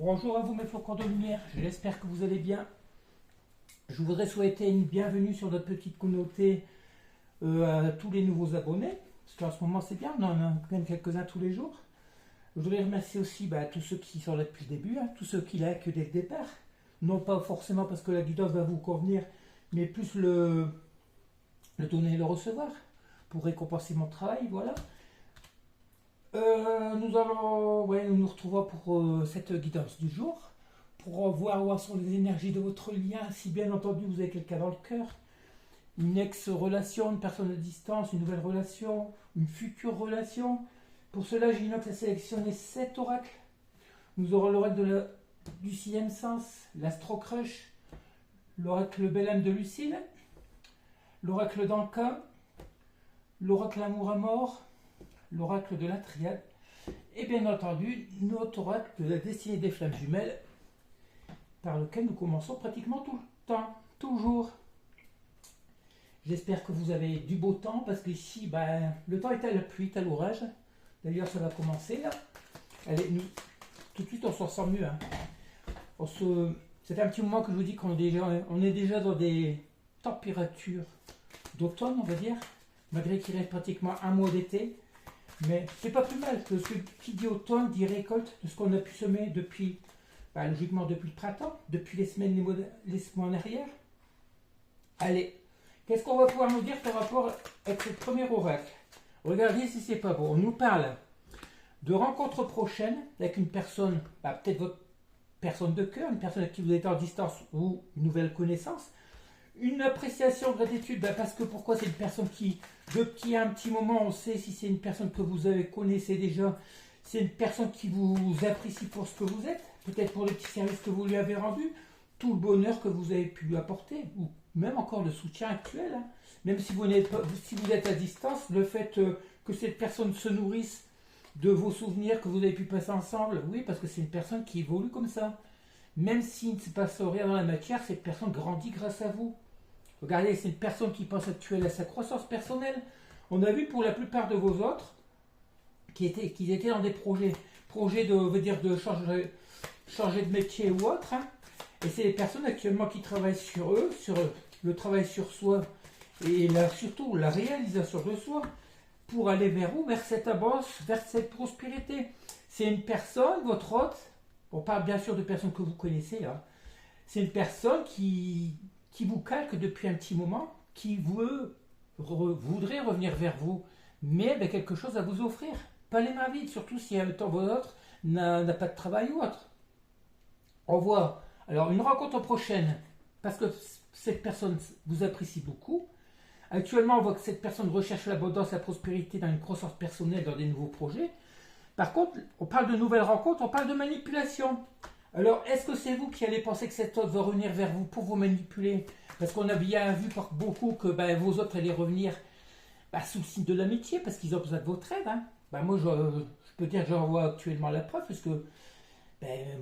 Bonjour à vous mes flocons de lumière, j'espère que vous allez bien. Je voudrais souhaiter une bienvenue sur notre petite communauté à tous les nouveaux abonnés, parce qu'en ce moment c'est bien, on en a quand même quelques-uns tous les jours. Je voudrais remercier aussi tous ceux qui sont là depuis le début, tous ceux qui like dès le départ. Non pas forcément parce que la guidance va vous convenir, mais plus le donner et le recevoir, pour récompenser mon travail, voilà. Nous nous retrouvons pour cette guidance du jour, pour voir où sont les énergies de votre lien, si bien entendu vous avez quelqu'un dans le cœur, une ex-relation, une personne à distance, une nouvelle relation, une future relation. Pour cela, j'inox a sélectionné 7 oracles. Nous aurons l'oracle du sixième sens, l'Astro Crush, l'oracle Belle âme de Lucille, l'oracle d'Anka, l'oracle Amour à mort, l'oracle de la triade, et bien entendu notre oracle de la destinée des flammes jumelles, par lequel nous commençons pratiquement tout le temps, toujours. J'espère que vous avez du beau temps, parce qu'ici, le temps est à la pluie, est à l'orage. D'ailleurs, ça va commencer là. Allez, tout de suite, on s'en sent mieux. C'est un petit moment que je vous dis qu'on est déjà dans des températures d'automne, on va dire, malgré qu'il reste pratiquement un mois d'été. Mais c'est pas plus mal, parce que qui dit automne dit récolte de ce qu'on a pu semer depuis, logiquement depuis le printemps, depuis les semaines, les mois en arrière. Allez, qu'est-ce qu'on va pouvoir nous dire par rapport avec ce premier oracle? Regardez si c'est pas beau. On nous parle de rencontres prochaines avec une personne, peut-être votre personne de cœur, une personne avec qui vous êtes en distance ou une nouvelle connaissance. Une appréciation, gratitude, parce que pourquoi c'est une personne qui, depuis un petit moment, on sait si c'est une personne que vous connaissez déjà, c'est une personne qui vous apprécie pour ce que vous êtes, peut-être pour les petits services que vous lui avez rendus, tout le bonheur que vous avez pu lui apporter, ou même encore le soutien actuel, même si vous êtes à distance, le fait que cette personne se nourrisse de vos souvenirs que vous avez pu passer ensemble, oui, parce que c'est une personne qui évolue comme ça. Même s'il ne se passe rien dans la matière, cette personne grandit grâce à vous. Regardez, c'est une personne qui pense actuellement à sa croissance personnelle. On a vu pour la plupart de vos autres qu'ils étaient dans des projets de changer de métier ou autre. Et c'est les personnes actuellement qui travaillent sur eux, sur le travail sur soi et surtout la réalisation de soi pour aller vers où? Vers cette abondance, vers cette prospérité. C'est une personne, votre hôte. On parle bien sûr de personnes que vous connaissez. C'est une personne qui vous calque depuis un petit moment, qui voudrait revenir vers vous, mais avec quelque chose à vous offrir. Pas les mains vides, surtout si un temps votre n'a pas de travail ou autre. On voit alors une rencontre prochaine, parce que cette personne vous apprécie beaucoup. Actuellement, on voit que cette personne recherche l'abondance, la prospérité dans une croissance personnelle, dans des nouveaux projets. Par contre, on parle de nouvelles rencontres, on parle de manipulation. Alors, est-ce que c'est vous qui allez penser que cet autre va revenir vers vous pour vous manipuler? Parce qu'on a bien vu par beaucoup que vos autres allaient revenir sous le signe de l'amitié, parce qu'ils ont besoin de votre aide. Moi, je peux dire que j'en vois actuellement la preuve, parce que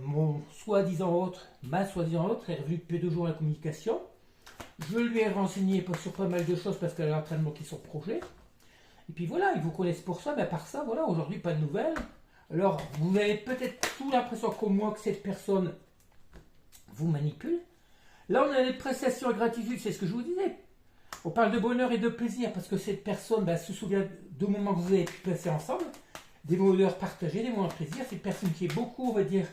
mon soi-disant autre, ma soi-disant autre, est revenue depuis 2 jours à la communication. Je lui ai renseigné sur pas mal de choses, parce qu'elle est en train de monter son projet. Et puis voilà, ils vous connaissent pour ça, par ça, voilà, aujourd'hui, pas de nouvelles. Alors, vous avez peut-être tout l'impression comme moi que cette personne vous manipule. Là, on a des prestations et gratitude, c'est ce que je vous disais. On parle de bonheur et de plaisir, parce que cette personne se souvient de moments que vous avez passés ensemble, des bonheurs partagés, des moments de plaisir. C'est une personne qui est beaucoup, on va dire,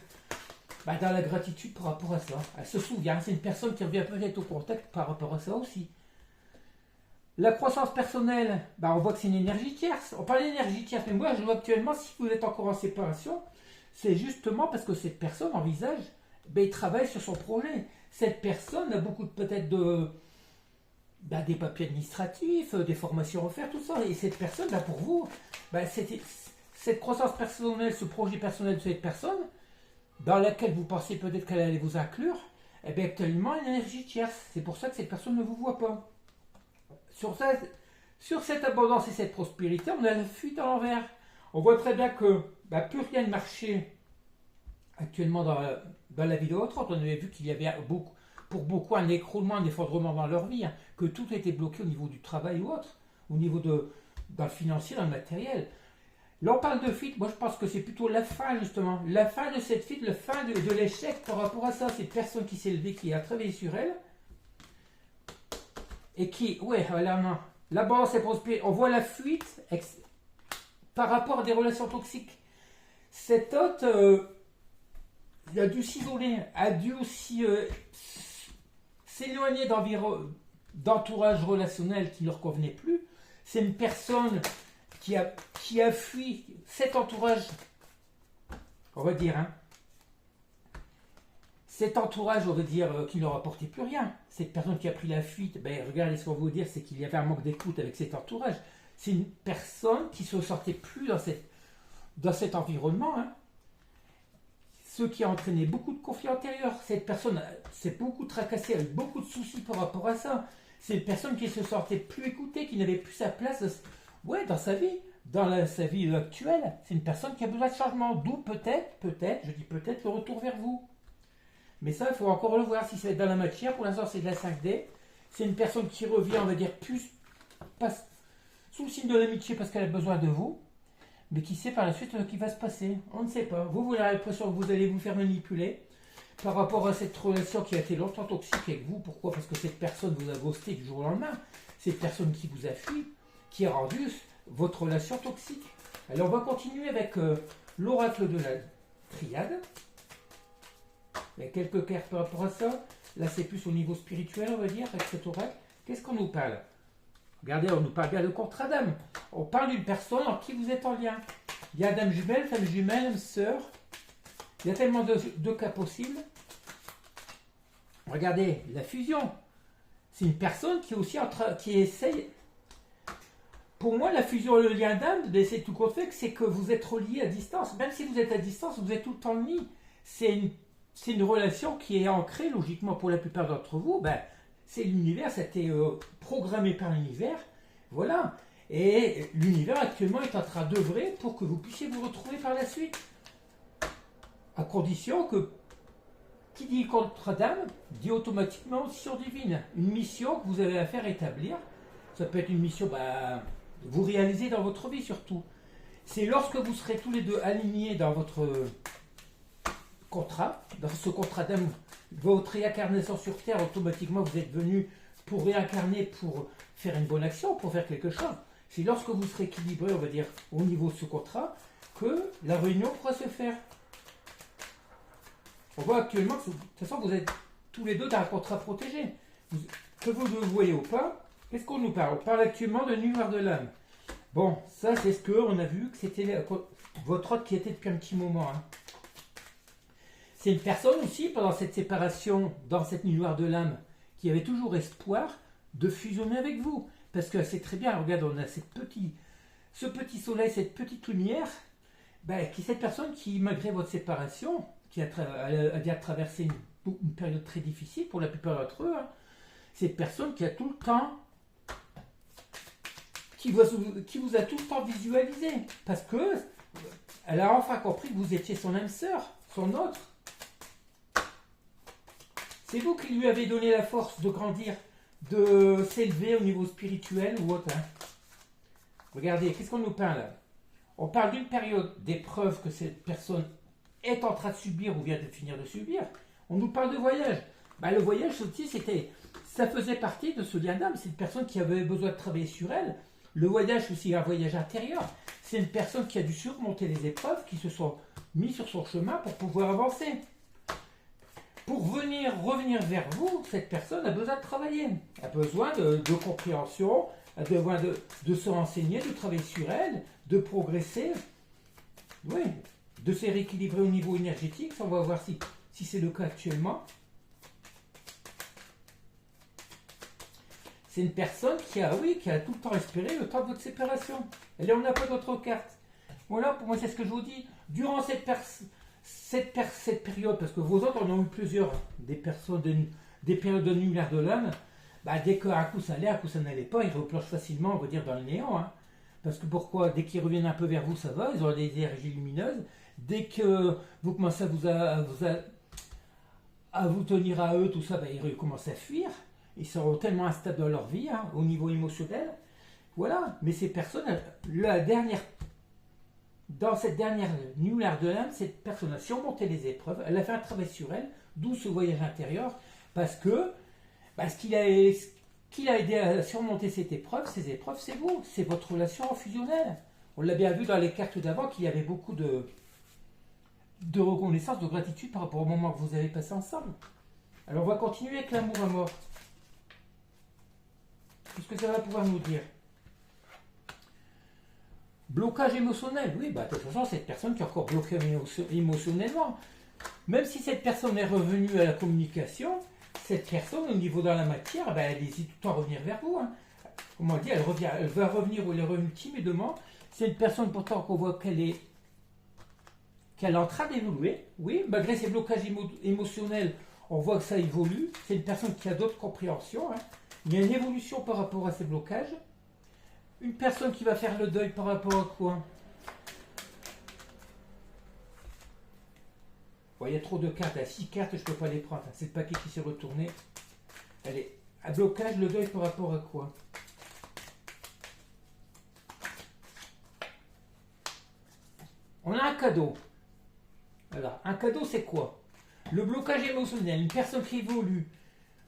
dans la gratitude par rapport à ça. Elle se souvient, c'est une personne qui revient peut-être au contact par rapport à ça aussi. La croissance personnelle, on voit que c'est une énergie tierce. On parle d'énergie tierce, mais moi je vois actuellement, si vous êtes encore en séparation, c'est justement parce que cette personne envisage, il travaille sur son projet. Cette personne a beaucoup peut-être des papiers administratifs, des formations à faire, tout ça. Et cette personne, pour vous, cette croissance personnelle, ce projet personnel de cette personne, dans laquelle vous pensez peut-être qu'elle allait vous inclure, actuellement une énergie tierce. C'est pour ça que cette personne ne vous voit pas. Sur cette abondance et cette prospérité, on a la fuite à l'envers. On voit très bien que plus rien ne marchait actuellement dans la vie de votre autre. On avait vu qu'il y avait pour beaucoup un écroulement, un effondrement dans leur vie, que tout était bloqué au niveau du travail ou autre, au niveau dans le financier, dans le matériel. Là, on parle de fuite. Moi, je pense que c'est plutôt la fin, justement. La fin de cette fuite, la fin de l'échec par rapport à ça. Cette personne qui s'est levée, qui a travaillé sur elle. Et qui, ouais, là, non. Là-bas, on voit la fuite par rapport à des relations toxiques. Cet hôte, il a dû s'isoler, a dû aussi s'éloigner d'entourage relationnel qui ne leur convenait plus. C'est une personne qui a fui cet entourage, on va dire, hein. Cet entourage, on va dire, qui ne leur apportait plus rien. Cette personne qui a pris la fuite, ben, regardez ce qu'on va vous dire, c'est qu'il y avait un manque d'écoute avec cet entourage. C'est une personne qui ne se sortait plus dans cet environnement, hein. Ce qui a entraîné beaucoup de conflits antérieurs. Cette personne s'est beaucoup tracassée, a eu beaucoup de soucis par rapport à ça. C'est une personne qui se sentait plus écoutée, qui n'avait plus sa place dans sa vie, sa vie actuelle. C'est une personne qui a besoin de changement. D'où peut-être, je dis peut-être, le retour vers vous. Mais ça, il faut encore le voir si c'est dans la matière. Pour l'instant, c'est de la 5D. C'est une personne qui revient, on va dire, sous le signe de l'amitié parce qu'elle a besoin de vous. Mais qui sait par la suite ce qui va se passer. On ne sait pas. Vous avez l'impression que vous allez vous faire manipuler par rapport à cette relation qui a été longtemps toxique avec vous. Pourquoi? Parce que cette personne vous a ghosté du jour au lendemain. Cette personne qui vous a fui, qui a rendu votre relation toxique. Alors, on va continuer avec l'oracle de la triade. Il y a quelques cartes par rapport à ça. Là, c'est plus au niveau spirituel, on va dire, avec cet oracle. Qu'est-ce qu'on nous parle? Regardez, on nous parle bien de contrat d'âme. On parle d'une personne en qui vous êtes en lien. Il y a dame jumelle, femme jumelle, âme sœur. Il y a tellement de cas possibles. Regardez, la fusion. C'est une personne qui est aussi qui essaye. Pour moi, la fusion et le lien d'âme, c'est tout compte fait, c'est que vous êtes reliés à distance. Même si vous êtes à distance, vous êtes tout le temps unis. C'est une relation qui est ancrée, logiquement, pour la plupart d'entre vous. C'est l'univers, ça a été programmé par l'univers. Voilà. Et l'univers, actuellement, est en train d'œuvrer pour que vous puissiez vous retrouver par la suite. À condition que, qui dit contrat d'âme, dit automatiquement mission divine. Une mission que vous avez à faire établir. Ça peut être une mission, vous réalisez dans votre vie surtout. C'est lorsque vous serez tous les deux alignés dans votre contrat, dans ce contrat d'âme, votre réincarnation sur Terre, automatiquement vous êtes venu pour réincarner, pour faire une bonne action, pour faire quelque chose. C'est lorsque vous serez équilibré, on va dire, au niveau de ce contrat, que la réunion pourra se faire. On voit actuellement que, de toute façon, vous êtes tous les deux dans un contrat protégé. Que vous le voyez ou pas, qu'est-ce qu'on nous parle? On parle actuellement de nuage de l'âme. Bon, ça c'est ce qu'on a vu, que c'était votre hôte qui était depuis un petit moment, hein. C'est une personne aussi, pendant cette séparation, dans cette nuit noire de l'âme, qui avait toujours espoir de fusionner avec vous. Parce que c'est très bien, regarde, on a ce petit soleil, cette petite lumière, qui est cette personne qui, malgré votre séparation, qui a dû traverser une période très difficile pour la plupart d'entre eux, hein, cette personne qui a tout le temps, qui vous a tout le temps visualisé. Parce que elle a enfin compris que vous étiez son âme sœur, son autre. C'est vous qui lui avez donné la force de grandir, de s'élever au niveau spirituel ou autre. Hein. Regardez, qu'est-ce qu'on nous parle là? On parle d'une période d'épreuve que cette personne est en train de subir ou vient de finir de subir. On nous parle de voyage. Le voyage aussi, ça faisait partie de ce lien d'âme. C'est une personne qui avait besoin de travailler sur elle. Le voyage aussi, un voyage intérieur. C'est une personne qui a dû surmonter les épreuves, qui se sont mis sur son chemin pour pouvoir avancer. Pour revenir vers vous, cette personne a besoin de travailler, a besoin de compréhension, a besoin de se renseigner, de travailler sur elle, de progresser, oui, de se rééquilibrer au niveau énergétique. On va voir si c'est le cas actuellement. C'est une personne qui a tout le temps espéré le temps de votre séparation. Et là, on n'a pas d'autres cartes. Voilà, pour moi, c'est ce que je vous dis. Durant cette période, parce que vos autres en ont eu plusieurs, des périodes de lumière de l'âme, dès qu'un coup ça allait, un coup ça n'allait pas, ils replongent facilement, on va dire, dans le néant. Hein. Parce que pourquoi? Dès qu'ils reviennent un peu vers vous, ça va, ils ont des énergies lumineuses. Dès que vous commencez à vous tenir à eux, tout ça, ils commencent à fuir. Ils sont tellement instables dans leur vie, hein, au niveau émotionnel. Voilà. Mais ces personnes, la dernière dans cette dernière nuit lunaire de l'âme, cette personne a surmonté les épreuves, elle a fait un travail sur elle, d'où ce voyage intérieur, parce qu'il a aidé à surmonter ces épreuves, c'est vous, c'est votre relation fusionnelle. On l'a bien vu dans les cartes d'avant qu'il y avait beaucoup de reconnaissance, de gratitude par rapport au moment que vous avez passé ensemble. Alors on va continuer avec l'amour à mort. Qu'est-ce que ça va pouvoir nous dire? Blocage émotionnel, oui, de toute façon, cette personne qui est encore bloquée émotionnellement, même si cette personne est revenue à la communication, cette personne, au niveau dans la matière, elle hésite tout le temps à revenir vers vous. Hein. Comment dire, elle va revenir où elle est revenue timidement. C'est une personne pourtant qu'on voit qu'elle est en train d'évoluer. Oui, malgré ses blocages émotionnels, on voit que ça évolue. C'est une personne qui a d'autres compréhensions. Hein. Il y a une évolution par rapport à ces blocages. Une personne qui va faire le deuil par rapport à quoi? Bon, il y a trop de cartes. Il y a 6 cartes, je ne peux pas les prendre. C'est le paquet qui s'est retourné. Allez, à blocage, le deuil par rapport à quoi? On a un cadeau. Voilà. Un cadeau, c'est quoi? Le blocage émotionnel. Une personne qui évolue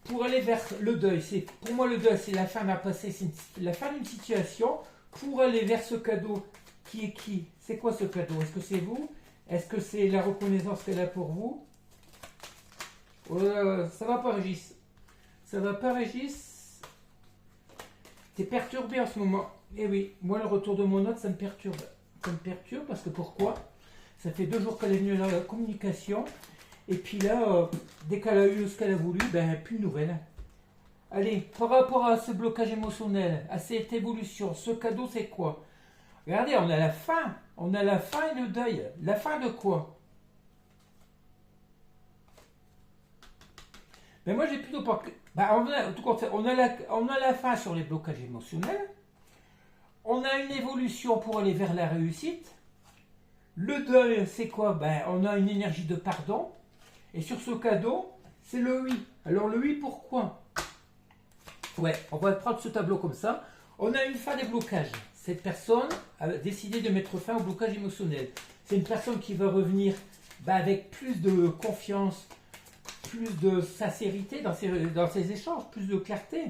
pour aller vers le deuil. Pour moi, le deuil, c'est la fin d'un passé, c'est la fin d'une situation pour aller vers ce cadeau qui est qui? C'est quoi ce cadeau? Est-ce que c'est vous? Est-ce que c'est la reconnaissance qu'elle a pour vous? Ça va pas, Régis. Ça va pas, Régis. T'es perturbé en ce moment. Eh oui, moi, le retour de mon note, ça me perturbe. Ça me perturbe parce que pourquoi? Ça fait 2 jours qu'elle est venue à la communication. Et puis là, dès qu'elle a eu ce qu'elle a voulu, plus de nouvelles. Allez, par rapport à ce blocage émotionnel, à cette évolution, ce cadeau, c'est quoi? Regardez, on a la fin. On a la fin et le deuil. La fin de quoi? Moi, j'ai plutôt pas... on a la fin sur les blocages émotionnels. On a une évolution pour aller vers la réussite. Le deuil, c'est quoi? On a une énergie de pardon. Et sur ce cadeau, c'est le oui. Alors le oui, pourquoi? Ouais, on va prendre ce tableau comme ça. On a une fin des blocages. Cette personne a décidé de mettre fin au blocage émotionnel. C'est une personne qui va revenir avec plus de confiance, plus de sincérité dans ses échanges, plus de clarté.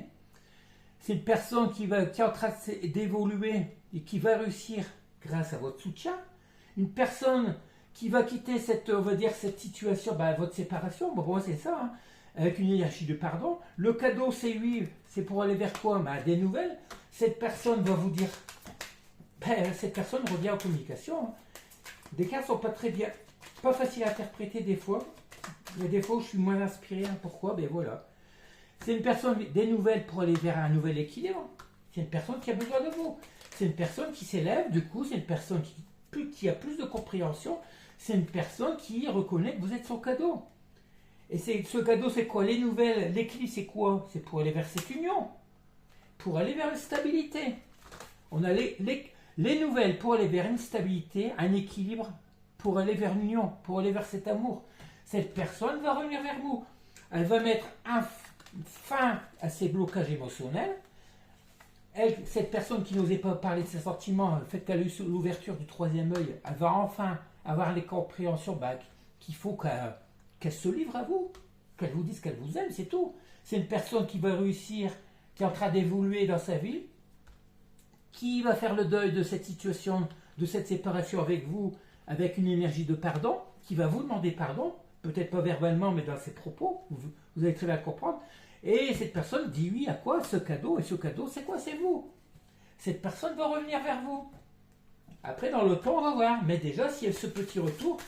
C'est une personne qui est en train d'évoluer et qui va réussir grâce à votre soutien. Une personne qui va quitter cette situation, votre séparation, c'est ça, hein, avec une énergie de pardon. Le cadeau, c'est oui, c'est pour aller vers quoi? Des nouvelles. Cette personne va vous dire, cette personne revient en communication. Hein. Des cartes sont pas très bien, pas facile à interpréter des fois. Il y a des fois où je suis moins inspiré. Hein. Pourquoi? Voilà. C'est une personne, des nouvelles pour aller vers un nouvel équilibre. C'est une personne qui a besoin de vous. C'est une personne qui s'élève, du coup, c'est une personne qui a plus de compréhension. C'est une personne qui reconnaît que vous êtes son cadeau. Et ce cadeau, c'est quoi? Les nouvelles, l'équilibre, c'est quoi? C'est pour aller vers cette union. Pour aller vers une stabilité. On a les nouvelles pour aller vers une stabilité, un équilibre, pour aller vers l'union, pour aller vers cet amour. Cette personne va revenir vers vous. Elle va mettre fin à ses blocages émotionnels. Cette personne qui n'osait pas parler de ses sentiments, le fait qu'elle a eu l'ouverture du 3e œil, elle va enfin avoir les compréhensions qu'il faut qu'elle se livre à vous, qu'elle vous dise qu'elle vous aime, c'est tout. C'est une personne qui va réussir, qui est en train d'évoluer dans sa vie, qui va faire le deuil de cette situation, de cette séparation avec vous, avec une énergie de pardon, qui va vous demander pardon, peut-être pas verbalement, mais dans ses propos, vous allez très bien comprendre. Et cette personne dit oui à quoi? Ce cadeau. Et ce cadeau, c'est quoi? C'est vous. Cette personne va revenir vers vous. Après, dans le temps, on va voir. Mais déjà, s'il y a ce petit retour,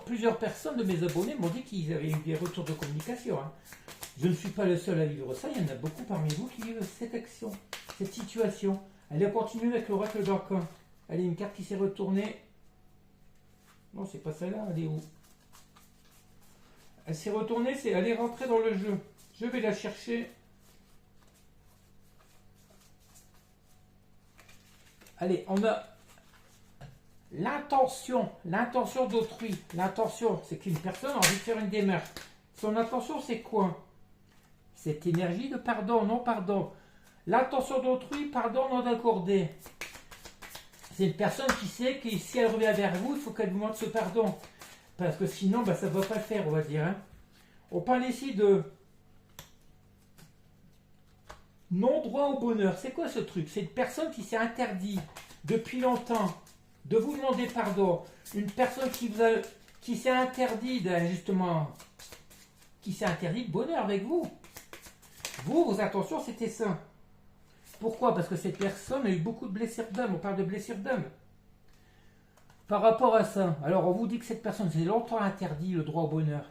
plusieurs personnes de mes abonnés m'ont dit qu'ils avaient eu des retours de communication. Hein. Je ne suis pas le seul à vivre ça. Il y en a beaucoup parmi vous qui vivent cette action, cette situation. Allez, on continue avec l'oracle d'Arcan. Allez, une carte qui s'est retournée. Non, c'est pas celle-là. Elle est où? Elle s'est retournée, elle est rentrée dans le jeu. Je vais la chercher. Allez, on a l'intention d'autrui. L'intention, c'est qu'une personne a envie de faire une démarche. Son intention, c'est quoi? Cette énergie de pardon, non pardon. L'intention d'autrui, pardon non accordé. C'est une personne qui sait que si elle revient vers vous, il faut qu'elle vous montre ce pardon. Parce que sinon, ben, ça ne va pas le faire, on va dire. Hein. On parle ici de non-droit au bonheur. C'est quoi ce truc? C'est une personne qui s'est interdit depuis longtemps de vous demander pardon. Une personne qui s'est interdit, justement, qui s'est interdit de bonheur avec vous. Vos intentions, c'était ça. Pourquoi? Parce que cette personne a eu beaucoup de blessures d'âme. On parle de blessures d'âme. Par rapport à ça, alors on vous dit que cette personne s'est longtemps interdit le droit au bonheur.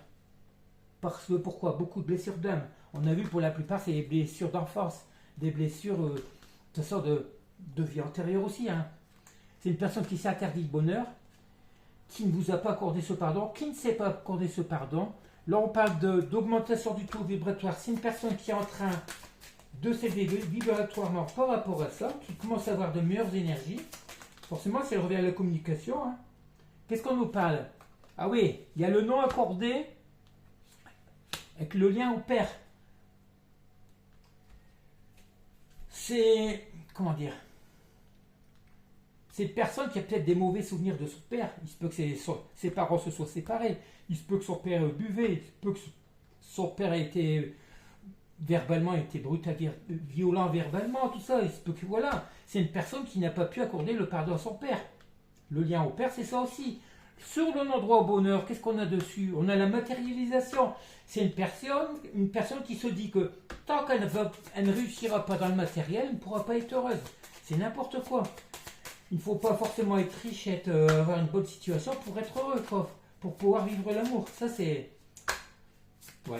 Parce que pourquoi? Beaucoup de blessures d'âme. On a vu pour la plupart, c'est des blessures d'enfance. Des blessures de vie antérieure aussi. Hein. C'est une personne qui s'est interdit le bonheur, qui ne vous a pas accordé ce pardon, qui ne sait pas accorder ce pardon. Là, on parle d'augmentation du taux vibratoire. C'est une personne qui est en train de s'élever vibratoirement par rapport à ça, qui commence à avoir de meilleures énergies. Forcément, si elle revient à la communication, hein. Qu'est-ce qu'on nous parle? Ah oui, il y a le non accordé avec le lien au père. C'est, comment dire, c'est une personne qui a peut-être des mauvais souvenirs de son père. Il se peut que ses parents se soient séparés. Il se peut que son père buvait. Il se peut que son père ait été verbalement, était brutal, violent verbalement, tout ça. Il se peut que, voilà, c'est une personne qui n'a pas pu accorder le pardon à son père. Le lien au père, c'est ça aussi. Sur le non-droit au bonheur, qu'est-ce qu'on a dessus? On a la matérialisation. C'est une personne qui se dit que tant qu'elle ne réussira pas dans le matériel, elle ne pourra pas être heureuse. C'est n'importe quoi. Il ne faut pas forcément être riche, avoir une bonne situation pour être heureux, quoi, pour pouvoir vivre l'amour. Ça, c'est... Ouais.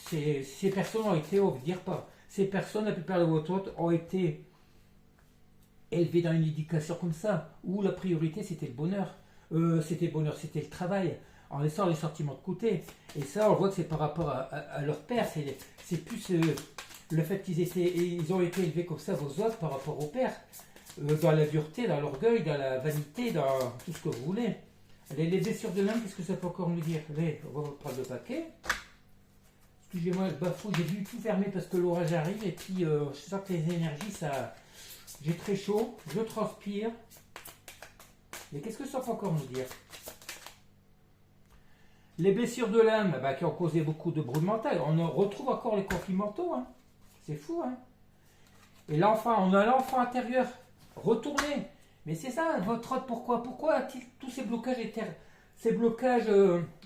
Ces personnes ont été, on ne veut dire pas. Ces personnes, la plupart de votre autres, ont été élevées dans une éducation comme ça, où la priorité, c'était le bonheur. C'était le travail, en laissant les sentiments de côté. Et ça, on voit que c'est par rapport à leur père. C'est plus le fait ils ont été élevés comme ça, vos autres, par rapport au père. Dans la dureté, dans l'orgueil, dans la vanité, dans tout ce que vous voulez. Les blessures de l'âme, qu'est-ce que ça peut encore nous dire? Allez, on va prendre le paquet. Excusez-moi, le bafou, j'ai dû tout fermer parce que l'orage arrive. Et puis, je sens que les énergies, ça... J'ai très chaud, je transpire. Mais qu'est-ce que ça peut encore nous dire? Les blessures de l'âme, qui ont causé beaucoup de bruit mental. On retrouve encore les conflits mentaux. Hein. C'est fou, hein? Et l'enfant, on a l'enfant intérieur. Retournez. Mais c'est ça, votre autre, pourquoi? Pourquoi a-t-il tous ces blocages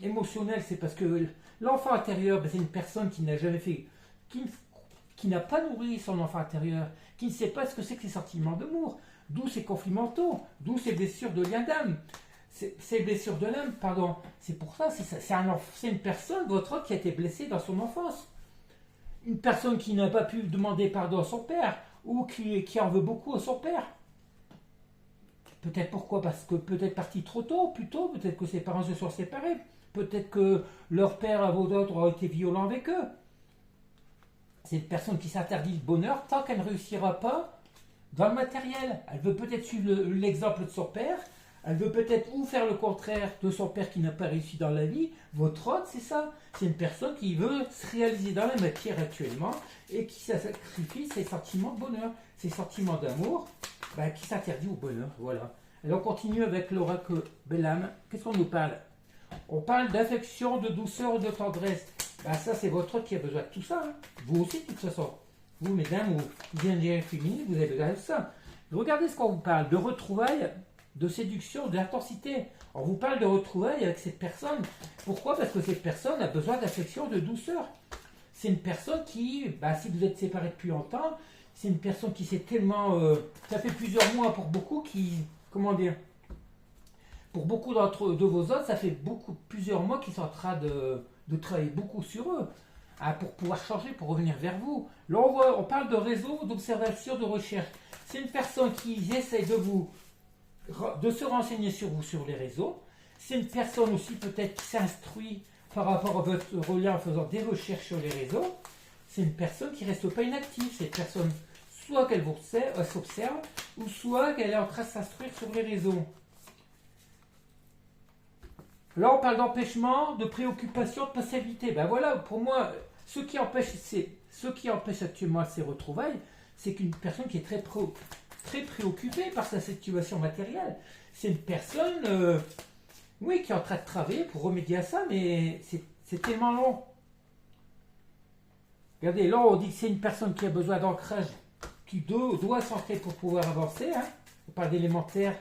émotionnels? C'est parce que l'enfant intérieur, c'est une personne qui n'a jamais fait, qui n'a pas nourri son enfant intérieur, qui ne sait pas ce que c'est que ces sentiments d'amour, d'où ces conflits mentaux, d'où ces blessures de lien d'âme. Ces blessures de l'âme, pardon, c'est pour ça, c'est une personne, votre autre, qui a été blessée dans son enfance. Une personne qui n'a pas pu demander pardon à son père, ou qui en veut beaucoup à son père. Peut-être pourquoi? Parce que peut-être parti trop tôt, plus tôt, peut-être que ses parents se sont séparés, peut-être que leur père à vos autres ont été violents avec eux. C'est une personne qui s'interdit le bonheur tant qu'elle ne réussira pas dans le matériel. Elle veut peut-être suivre l'exemple de son père, elle veut peut-être ou faire le contraire de son père qui n'a pas réussi dans la vie. Votre autre, c'est ça. C'est une personne qui veut se réaliser dans la matière actuellement et qui sacrifie ses sentiments de bonheur, ses sentiments d'amour, qui s'interdit au bonheur. Voilà. Alors on continue avec l'oracle Bellam. Qu'est-ce qu'on nous parle? On parle d'affection, de douceur, de tendresse. Ça, c'est votre autre qui a besoin de tout ça. Hein. Vous aussi, de toute façon. Vous, mesdames, vous êtes féminines, vous avez besoin de ça. Regardez ce qu'on vous parle. De retrouvailles, de séduction, d'intensité. On vous parle de retrouvailles avec cette personne. Pourquoi? Parce que cette personne a besoin d'affection, de douceur. C'est une personne qui, si vous êtes séparés depuis longtemps, c'est une personne qui s'est tellement... ça fait plusieurs mois pour beaucoup qui... Comment dire? Pour beaucoup de vos autres, ça fait plusieurs mois qu'ils sont en train de travailler beaucoup sur eux. Pour pouvoir changer, pour revenir vers vous. Là, on parle de réseau, d'observation, de recherche. C'est une personne qui essaie de se renseigner sur vous sur les réseaux. C'est une personne aussi peut-être qui s'instruit par rapport à votre lien en faisant des recherches sur les réseaux. C'est une personne qui ne reste pas inactive. C'est une personne, soit qu'elle s'observe, ou soit qu'elle est en train de s'instruire sur les réseaux. Là, on parle d'empêchement, de préoccupation, de passivité. Voilà, pour moi, ce qui empêche actuellement ces retrouvailles, c'est qu'une personne qui est très très préoccupé par sa situation matérielle. C'est une personne, oui, qui est en train de travailler pour remédier à ça, mais c'est tellement long. Regardez, là, on dit que c'est une personne qui a besoin d'ancrage, qui doit s'ancrer pour pouvoir avancer. Hein. On parle d'élémentaire.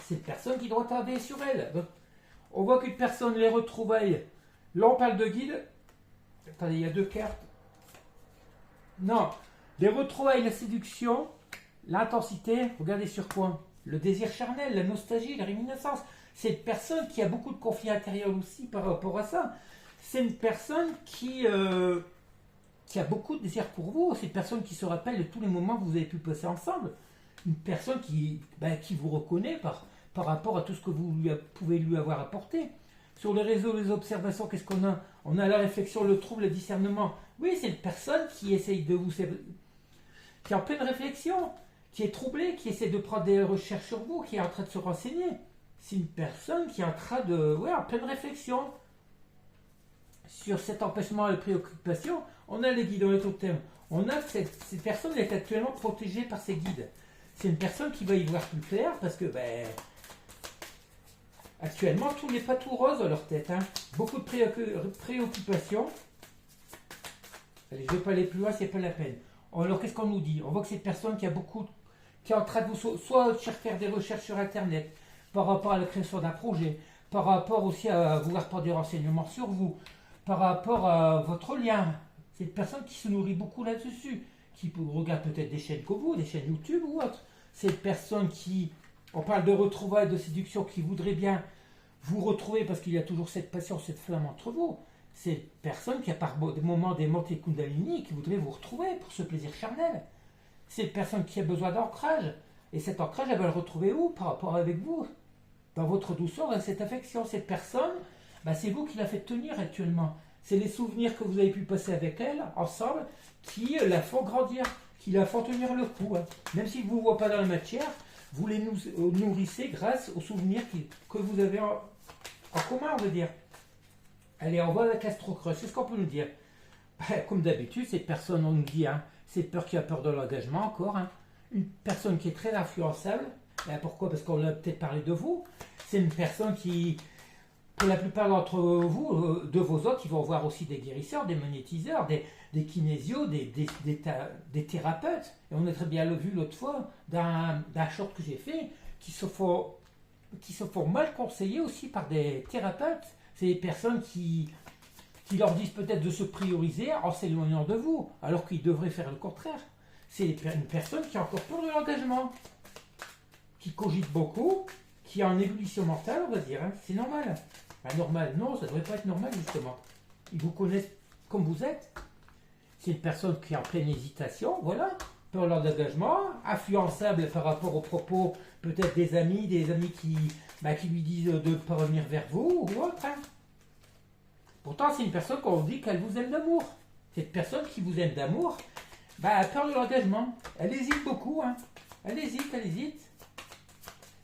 C'est une personne qui doit tarder sur elle. Donc, on voit qu'une personne, les retrouvailles. Là, on parle de guide. Attendez, il y a 2 cartes. Non, les retrouvailles, la séduction, l'intensité, regardez sur quoi? Le désir charnel, la nostalgie, la réminiscence. C'est une personne qui a beaucoup de conflits intérieurs aussi par rapport à ça. C'est une personne qui a beaucoup de désir pour vous. C'est une personne qui se rappelle de tous les moments que vous avez pu passer ensemble. Une personne qui vous reconnaît par rapport à tout ce que vous pouvez lui avoir apporté. Sur les réseaux, les observations, qu'est-ce qu'on a? On a la réflexion, le trouble, le discernement. Oui, c'est une personne qui essaye de vous... qui est en pleine réflexion, qui est troublée, qui essaie de prendre des recherches sur vous, qui est en train de se renseigner. C'est une personne qui est en train de... ouais, en pleine réflexion. Sur cet empêchement et la préoccupation, on a les guides, on est au thème. On a cette personne est actuellement protégée par ses guides. C'est une personne qui va y voir plus clair parce que, actuellement, tout n'est pas tout rose dans leur tête. Hein. Beaucoup de préoccupations. Allez, je ne vais pas aller plus loin, c'est pas la peine. Alors, qu'est-ce qu'on nous dit? On voit que cette personne qui est en train de vous soit faire des recherches sur Internet par rapport à la création d'un projet, par rapport aussi à vouloir prendre des renseignements sur vous, par rapport à votre lien. C'est une personne qui se nourrit beaucoup là-dessus, qui regarde peut-être des chaînes comme vous, des chaînes YouTube ou autres. C'est une personne qui, on parle de retrouvailles, de séduction, qui voudrait bien vous retrouver parce qu'il y a toujours cette passion, cette flamme entre vous. C'est une personne qui a par des moments des montées Kundalini qui voudrait vous retrouver pour ce plaisir charnel. C'est une personne qui a besoin d'ancrage. Et cet ancrage, elle va le retrouver où par rapport avec vous? Dans votre douceur, dans cette affection. Cette personne, c'est vous qui la faites tenir actuellement. C'est les souvenirs que vous avez pu passer avec elle, ensemble, qui la font grandir, qui la font tenir le coup. Hein. Même si vous ne voyez pas dans la matière, vous les nourrissez grâce aux souvenirs que vous avez en commun, on veut dire. Allez, on va avec l'astro-creuse. C'est ce qu'on peut nous dire. Comme d'habitude, cette personne, on nous dit, hein, c'est peur qui a peur de l'engagement encore. Hein. Une personne qui est très influençable. Pourquoi? Parce qu'on a peut-être parlé de vous. C'est une personne qui, pour la plupart d'entre vous, de vos autres, qui vont voir aussi des guérisseurs, des magnétiseurs, des kinésios, des thérapeutes. Et on a très bien vu l'autre fois d'un short que j'ai fait, qui se font mal conseiller aussi par des thérapeutes. C'est des personnes qui leur disent peut-être de se prioriser en s'éloignant de vous, alors qu'ils devraient faire le contraire. C'est une personne qui a encore peur de l'engagement, qui cogite beaucoup, qui est en ébullition mentale, on va dire. Hein. C'est normal. Normal, non, ça ne devrait pas être normal, justement. Ils vous connaissent comme vous êtes. C'est une personne qui est en pleine hésitation, voilà. Peur d'engagement, influençable par rapport aux propos, peut-être des amis qui lui disent de ne pas revenir vers vous, ou autre. Hein. Pourtant, c'est une personne qu'on dit qu'elle vous aime d'amour. Cette personne qui vous aime d'amour, a peur de l'engagement. Elle hésite beaucoup. Hein. Elle hésite.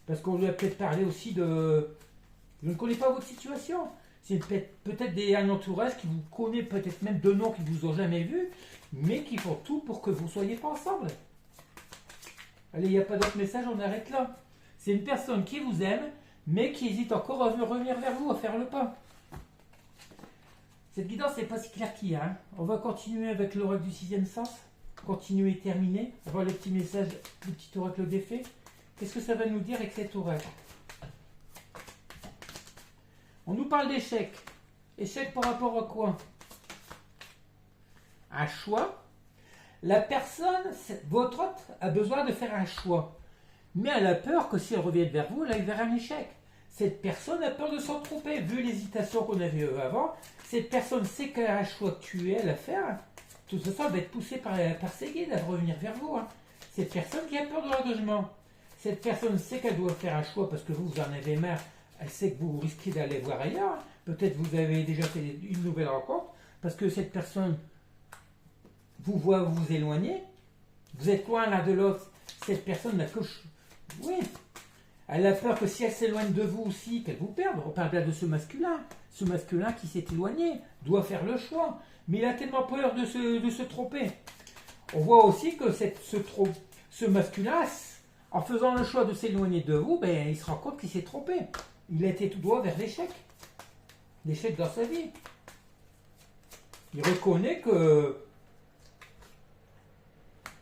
Parce qu'on lui a peut-être parlé aussi de... Je ne connais pas votre situation. C'est peut-être un entourage qui vous connaît, peut-être même de noms qui ne vous ont jamais vu, mais qui font tout pour que vous ne soyez pas ensemble. Allez, il n'y a pas d'autre message, on arrête là. C'est une personne qui vous aime, mais qui hésite encore à revenir vers vous, à faire le pas. Cette guidance n'est pas si claire qu'il y a. Hein. On va continuer avec l'oracle du 6e sens. Continuer et terminer. On va voir le petit message du petit oracle des fées. Qu'est-ce que ça va nous dire avec cet oracle? On nous parle d'échec. Échec par rapport à quoi? Un choix. La personne, votre hôte, a besoin de faire un choix. Mais elle a peur que si elle revient vers vous, elle aille vers un échec. Cette personne a peur de s'en tromper. Vu l'hésitation qu'on avait eue avant, cette personne sait qu'elle a un choix actuel à faire. Tout ça va être poussé par ses guides à revenir vers vous. Hein. Cette personne qui a peur de l'engagement. Cette personne sait qu'elle doit faire un choix parce que vous en avez marre. Elle sait que vous risquez d'aller voir ailleurs. Peut-être vous avez déjà fait une nouvelle rencontre. Parce que cette personne vous voit vous éloigner. Vous êtes loin l'un de l'autre. Cette personne n'a que... Oui. Elle a peur que si elle s'éloigne de vous aussi, qu'elle vous perde. On parle bien de ce masculin. Ce masculin qui s'est éloigné doit faire le choix. Mais il a tellement peur de se tromper. On voit aussi que ce masculin, en faisant le choix de s'éloigner de vous, ben, il se rend compte qu'il s'est trompé. Il a été tout droit vers l'échec. L'échec dans sa vie. Il reconnaît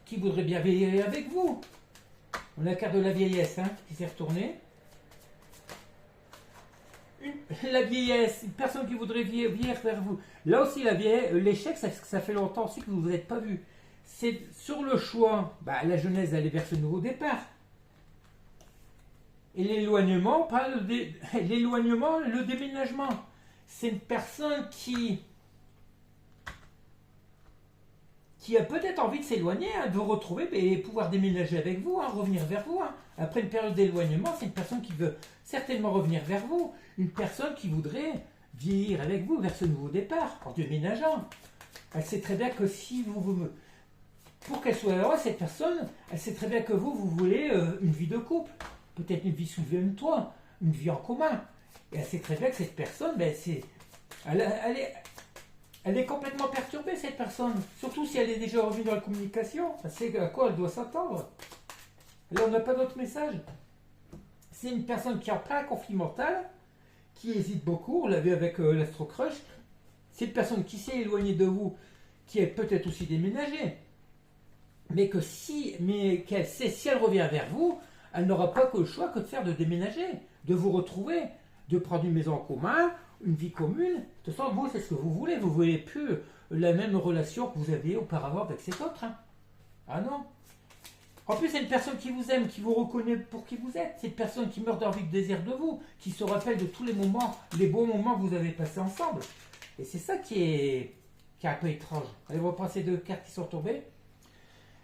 qu'il voudrait bien veiller avec vous. On a la carte de la vieillesse qui s'est retournée. La vieillesse, une personne qui voudrait vieillir vers vous. Là aussi, l'échec, ça fait longtemps aussi que vous ne vous êtes pas vu. C'est sur le choix, la jeunesse d'aller vers ce nouveau départ. Et l'éloignement, l'éloignement, le déménagement. C'est une personne qui a peut-être envie de s'éloigner, de vous retrouver et pouvoir déménager avec vous, revenir vers vous. Après une période d'éloignement, c'est une personne qui veut certainement revenir vers vous. Une personne qui voudrait vieillir avec vous vers ce nouveau départ, en déménageant. Elle sait très bien que si pour qu'elle soit heureuse, cette personne, elle sait très bien que vous voulez une vie de couple. Peut-être une vie sous le même toit, une vie en commun. Et elle sait très bien que cette personne, elle est complètement perturbée, cette personne. Surtout si elle est déjà revenue dans la communication. Elle sait à quoi elle doit s'attendre. Là, on n'a pas d'autre message. C'est une personne qui est en plein conflit mental, qui hésite beaucoup. On l'a vu avec l'Astro-Crush. C'est une personne qui s'est éloignée de vous, qui est peut-être aussi déménagée. Mais qu'elle sait, si elle revient vers vous, elle n'aura pas que le choix que de faire de déménager, de vous retrouver, de prendre une maison en commun, une vie commune. De toute façon, vous, c'est ce que vous voulez. Vous ne voulez plus la même relation que vous aviez auparavant avec cet autre. Ah non. En plus, c'est une personne qui vous aime, qui vous reconnaît pour qui vous êtes. C'est une personne qui meurt d'envie de désir de vous, qui se rappelle de tous les moments, les beaux moments que vous avez passés ensemble. Et c'est ça qui est un peu étrange. Allez, on va passer deux cartes qui sont tombées.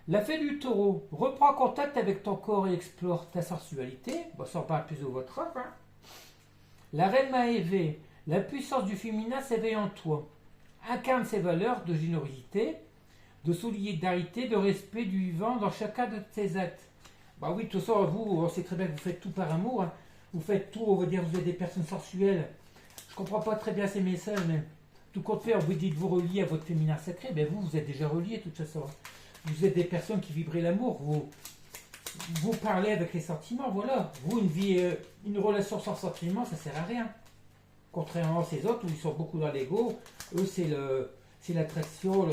La fée du taureau. Reprends contact avec ton corps et explore ta sensualité. Bon, ça en parle plus de votre offre. La reine Maévé. La puissance du féminin s'éveille en toi. Incarne ses valeurs de générosité, de solidarité, de respect du vivant dans chacun de tes actes. Oui, de toute façon, vous, on sait très bien que vous faites tout par amour. Vous faites tout, on va dire, vous êtes des personnes sensuelles. Je ne comprends pas très bien ces messages, mais tout compte fait, vous dites vous relier à votre féminin sacré, vous êtes déjà relié de toute façon. Vous êtes des personnes qui vibrez l'amour. Vous parlez avec les sentiments, voilà. Vous, une relation sans sentiments, ça ne sert à rien. Contrairement à ces autres où ils sont beaucoup dans l'ego, eux c'est l'attraction,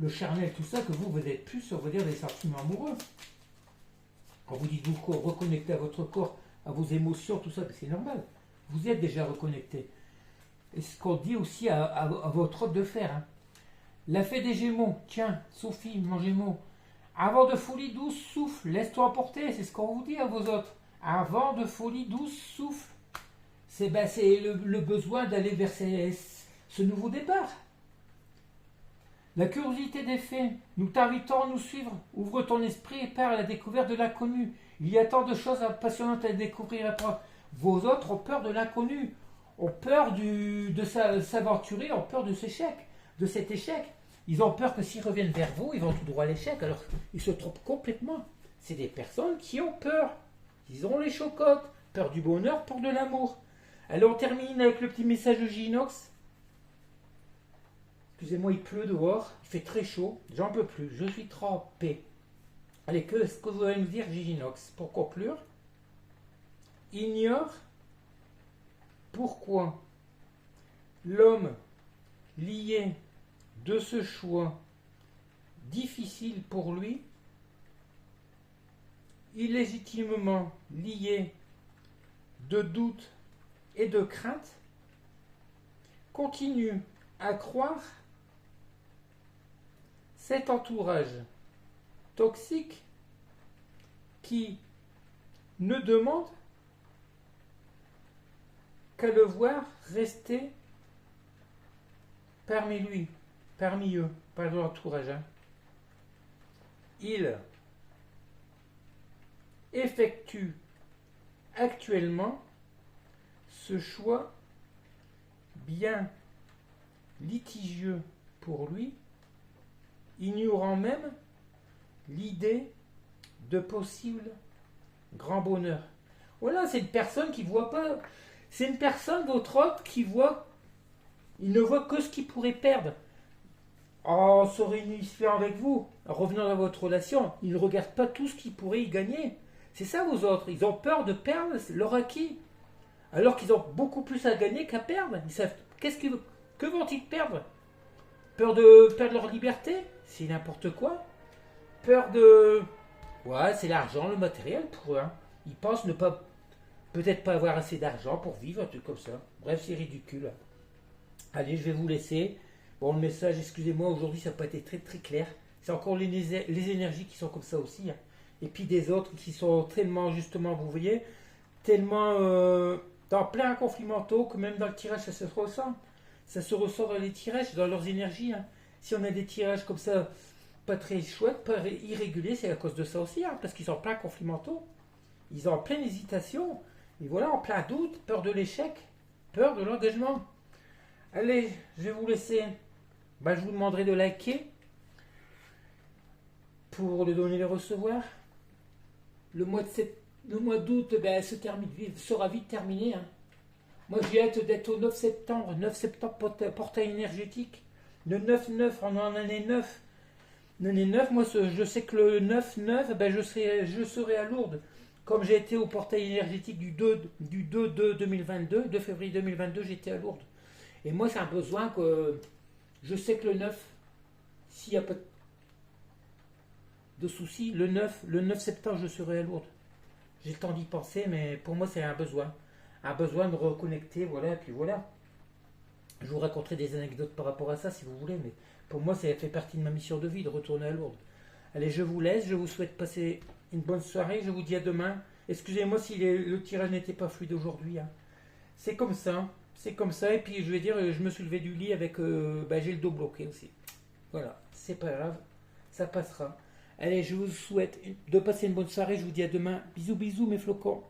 le charnel, tout ça, que vous êtes plus, on va dire, des sentiments amoureux. Quand vous dites vous reconnecter à votre corps, à vos émotions, tout ça, c'est normal. Vous êtes déjà reconnecté. Et ce qu'on dit aussi à votre autre de faire. La fée des Gémeaux, tiens, Sophie, mon Gémeaux. Avant de folie douce, souffle, laisse-toi emporter, c'est ce qu'on vous dit à vos autres. Avant de folie douce, souffle. C'est le besoin d'aller vers ce nouveau départ. La curiosité des faits. Nous t'invitons à nous suivre. Ouvre ton esprit et pars à la découverte de l'inconnu. Il y a tant de choses passionnantes à découvrir. Vos autres ont peur de l'inconnu. Ont peur de s'aventurer, ont peur de cet échec. Ils ont peur que s'ils reviennent vers vous, ils vont tout droit à l'échec. Alors, ils se trompent complètement. C'est des personnes qui ont peur. Ils ont les chocottes. Peur du bonheur, peur de l'amour. Alors, on termine avec le petit message de Ginox. Excusez-moi, il pleut dehors. Il fait très chaud. J'en peux plus. Je suis trempé. Allez, qu'est-ce que vous allez nous dire, Ginox, pour conclure? Ignore pourquoi l'homme lié de ce choix difficile pour lui, illégitimement lié de doutes et de craintes, continue à croire cet entourage toxique qui ne demande qu'à le voir rester parmi eux, par l'entourage. Il effectue actuellement ce choix bien litigieux pour lui, ignorant même l'idée de possible grand bonheur. Voilà, c'est une personne qui ne voit pas. C'est une personne, votre autre, il ne voit que ce qu'il pourrait perdre. en se réunissant avec vous, en revenant dans votre relation, ils ne regardent pas tout ce qu'ils pourraient y gagner. C'est ça, vous autres. Ils ont peur de perdre leur acquis. Alors qu'ils ont beaucoup plus à gagner qu'à perdre. Ils savent que vont-ils perdre? Peur de perdre leur liberté? C'est n'importe quoi. Peur de... Ouais, c'est l'argent, le matériel pour eux. Hein. Ils pensent ne pas... Peut-être pas avoir assez d'argent pour vivre, un truc comme ça. Bref, c'est ridicule. Allez, je vais vous laisser. Bon, le message, excusez-moi, aujourd'hui, ça n'a pas été très très clair. C'est encore les énergies qui sont comme ça aussi. Hein. Et puis des autres qui sont tellement, justement, vous voyez, tellement dans plein conflits mentaux que même dans le tirage, ça se ressent. Ça se ressort dans les tirages, dans leurs énergies. Hein. Si on a des tirages comme ça, pas très chouettes, pas irréguliers, c'est à cause de ça aussi, hein, parce qu'ils sont en plein conflits mentaux. Ils sont en pleine hésitation. Et voilà, en plein doute, peur de l'échec, peur de l'engagement. Allez, je vais vous laisser. Je vous demanderai de liker pour le donner et le recevoir. Le mois d'août sera vite terminé. Hein. Moi, j'ai hâte d'être au 9 septembre. 9 septembre, portail énergétique. Le 9-9, on est en année 9. L'année 9, moi, je sais que le 9-9, je serai à Lourdes. Comme j'ai été au portail énergétique du 2-2022, 2 février 2022, j'étais à Lourdes. Et moi, c'est un besoin que je sais que le 9, s'il n'y a pas de soucis, le 9 septembre, je serai à Lourdes. J'ai le temps d'y penser, mais pour moi, c'est un besoin. Un besoin de reconnecter, voilà, et puis voilà. Je vous raconterai des anecdotes par rapport à ça, si vous voulez, mais pour moi, ça fait partie de ma mission de vie, de retourner à Lourdes. Allez, je vous laisse, je vous souhaite passer une bonne soirée, je vous dis à demain. Excusez-moi si le tirage n'était pas fluide aujourd'hui. Hein. C'est comme ça, et puis je vais dire, je me suis levé du lit avec, j'ai le dos bloqué aussi. Voilà, c'est pas grave, ça passera. Allez, je vous souhaite de passer une bonne soirée, je vous dis à demain. Bisous, bisous mes flocons.